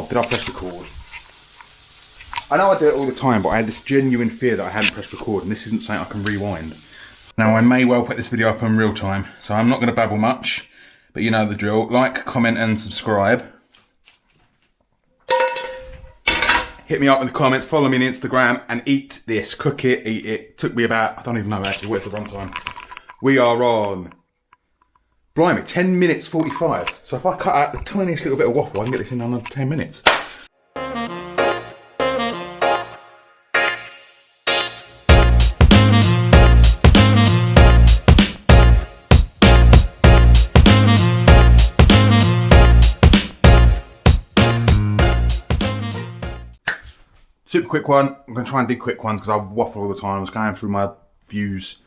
did I press record? I know I do it all the time, but I had this genuine fear that I hadn't pressed record, and this isn't something I can rewind. Now, I may well put this video up in real time, so I'm not going to babble much, but you know the drill. Like, comment and subscribe. Hit me up in the comments, follow me on Instagram, and eat this. Cook it, eat it. Took me about, I don't even know actually, where's the run time? We are on, blimey, 10 minutes 45. So if I cut out the tiniest little bit of waffle, I can get this in under 10 minutes. Super quick one. I'm going to try and do quick ones because I waffle all the time. I was going through my views,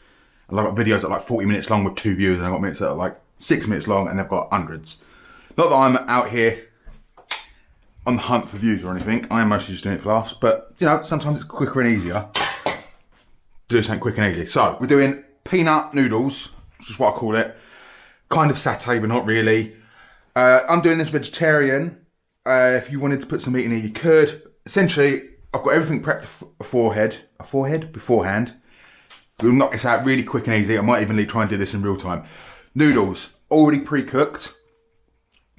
and I've got videos that are like 40 minutes long with 2 views, and I've got minutes that are like 6 minutes long, and they've got hundreds. Not that I'm out here on the hunt for views or anything. I am mostly just doing it for laughs, but you know, sometimes it's quicker and easier to do something quick and easy. So we're doing peanut noodles, which is what I call it. Kind of satay, but not really. I'm doing this vegetarian. If you wanted to put some meat in here, you could. Essentially, I've got everything prepped beforehand. We'll knock this out really quick and easy. I might even try and do this in real time. Noodles, already pre-cooked.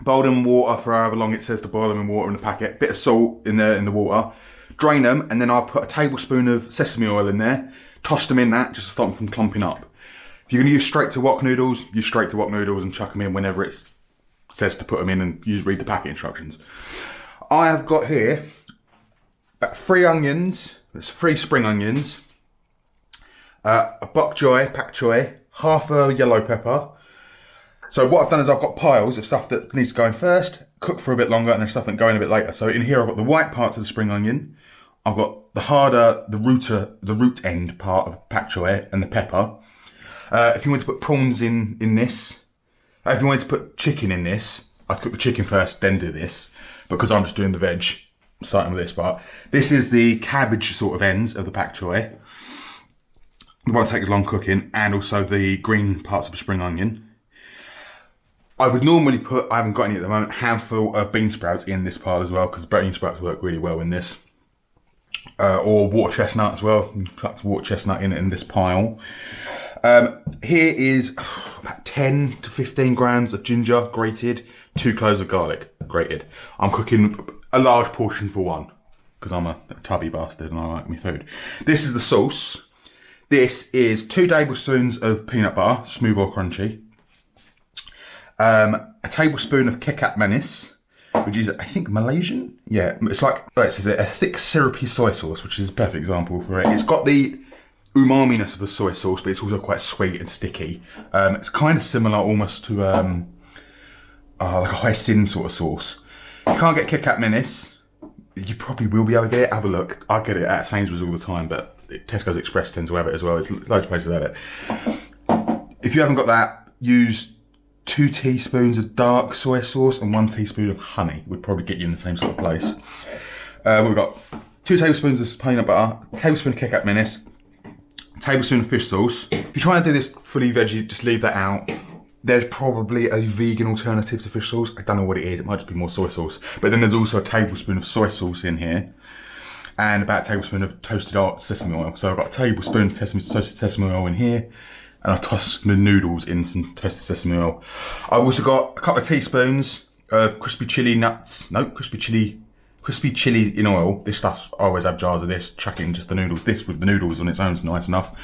Boil them in water for however long it says to boil them in water in the packet. Bit of salt in the water. Drain them, and then I'll put a tablespoon of sesame oil in there. Toss them in that, just to stop them from clumping up. If you're going to use straight to wok noodles, use straight to wok noodles and chuck them in whenever it says to put them in, and read the packet instructions. I have got here 3 onions, there's 3 spring onions, a bok choy, pak choy, half a yellow pepper. So what I've done is I've got piles of stuff that needs to go in first, cook for a bit longer, and then stuff that go in a bit later. So in here I've got the white parts of the spring onion, I've got the harder, the root end part of pak choy and the pepper. If you want to put prawns in this, if you wanted to put chicken in this, I'd cook the chicken first, then do this, because I'm just doing the veg. Starting with this part. This is the cabbage sort of ends of the pak choy. It won't take as long cooking, and also the green parts of the spring onion. I would normally put, I haven't got any at the moment, a handful of bean sprouts in this pile as well, because bean sprouts work really well in this. Or water chestnut as well. You can chuck water chestnut in this pile. Here is about 10 to 15 grams of ginger grated, 2 cloves of garlic grated. I'm cooking a large portion for one, because I'm a tubby bastard and I like my food. This is the sauce. This is 2 tablespoons of peanut butter, smooth or crunchy. A tablespoon of kecap manis, which is, I think, Malaysian? Yeah, it's like, it says a thick syrupy soy sauce, which is a perfect example for it. It's got the umami-ness of the soy sauce, but it's also quite sweet and sticky. It's kind of similar almost to like a hoisin sort of sauce. You can't get kecap manis. You probably will be able to get it. Have a look. I get it at Sainsbury's all the time, but Tesco's Express tends to have it as well. There's loads of places that have it. If you haven't got that, use 2 teaspoons of dark soy sauce and 1 teaspoon of honey. Would probably get you in the same sort of place. We've got 2 tablespoons of peanut butter, a tablespoon of kecap manis, a tablespoon of fish sauce. If you're trying to do this fully veggie, just leave that out. There's probably a vegan alternative to fish sauce. I don't know what it is. It might just be more soy sauce. But then there's also a tablespoon of soy sauce in here, and about a tablespoon of toasted sesame oil. So I've got a tablespoon of toasted sesame oil in here, and I toss the noodles in some toasted sesame oil. I've also got a couple of teaspoons of crispy chili chili in oil. This stuff, I always have jars of this. Chuck it in just the noodles. This with the noodles on its own is nice enough.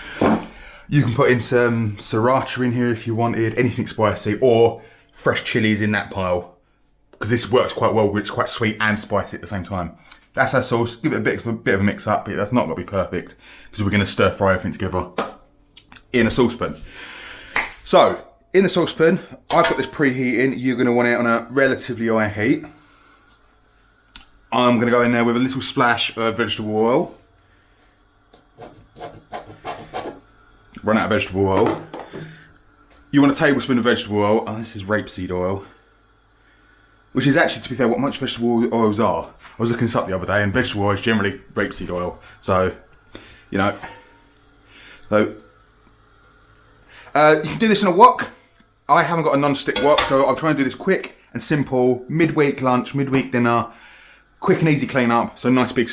You can put in some sriracha in here if you wanted, anything spicy, or fresh chilies in that pile, because this works quite well, it's quite sweet and spicy at the same time. That's our sauce. Give it a bit of a mix up. That's not going to be perfect, because we're going to stir fry everything together in a saucepan. So, in the saucepan, I've got this preheating. You're going to want it on a relatively high heat. I'm going to go in there with a little splash of vegetable oil. Run out of vegetable oil. You want a tablespoon of vegetable oil. Oh, this is rapeseed oil. Which is actually, to be fair, what much vegetable oils are. I was looking this up the other day, and vegetable oil is generally rapeseed oil. So, you know. So, you can do this in a wok. I haven't got a non-stick wok, so I'm trying to do this quick and simple. Midweek lunch, midweek dinner. quick and easy clean up, so nice big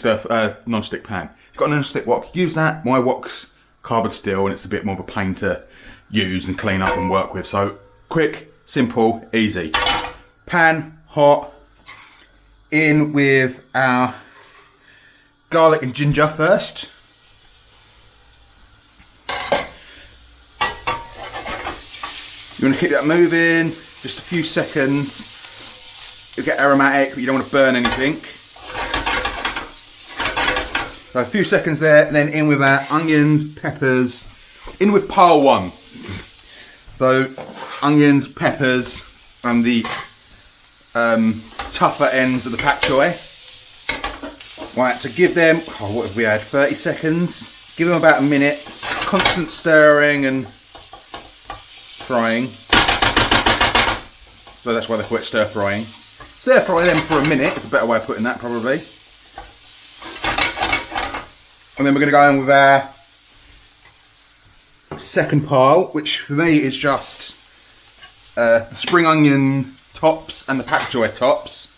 non-stick pan. If you've got a non-stick wok, use that. My wok's carbon steel and it's a bit more of a pain to use and clean up and work with. So quick, simple, easy. Pan hot, in with our garlic and ginger first. You want to keep that moving, just a few seconds. You'll get aromatic, but you don't want to burn anything. So a few seconds there, and then in with our onions, peppers, in with pile one. So onions, peppers, and the tougher ends of the pak choi. Right, so give them, what have we had, 30 seconds? Give them about a minute, constant stirring and frying. So that's why they call it stir frying. Stir fry them for a minute, it's a better way of putting that probably. And then we're going to go in with our second pile, which for me is just spring onion tops and the pak choi tops.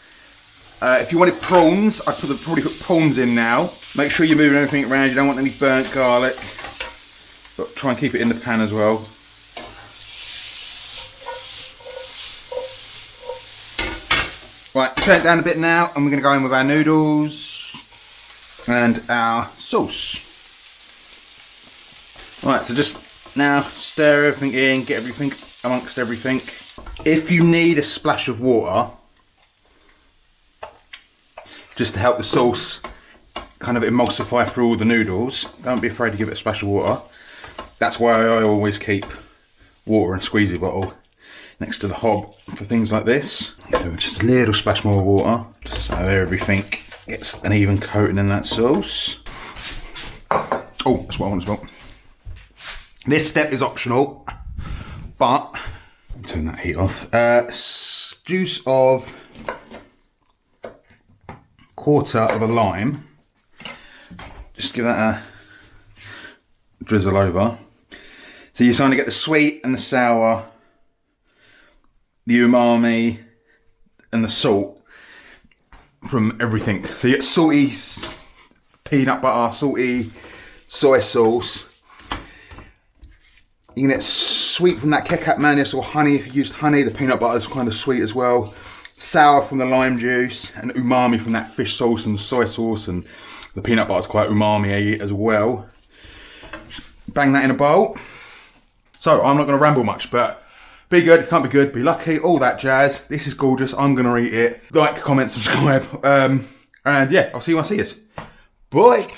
If you wanted prawns, I'd probably put prawns in now. Make sure you're moving everything around, you don't want any burnt garlic. But try and keep it in the pan as well. Right, turn it down a bit now, and we're going to go in with our noodles and our sauce. Right, so just now stir everything in, get everything amongst everything. If you need a splash of water, just to help the sauce kind of emulsify through all the noodles, don't be afraid to give it a splash of water. That's why I always keep water and squeezy bottle next to the hob for things like this. Just a little splash more water, just so everything gets an even coating in that sauce. Oh, that's what I want as well. This step is optional, but turn that heat off. Juice of quarter of a lime. Just give that a drizzle over. So you're starting to get the sweet and the sour, the umami and the salt from everything. So you get salty peanut butter, salty soy sauce. You can get sweet from that kecap mayonnaise or honey if you used honey. The peanut butter is kind of sweet as well. Sour from the lime juice, and umami from that fish sauce and the soy sauce, and the peanut butter is quite umami as well. Bang that in a bowl. So I'm not going to ramble much, but be good, can't be good, be lucky, all that jazz. This is gorgeous, I'm going to eat it. Like, comment, subscribe, and yeah, I'll see you when I see you. Bye!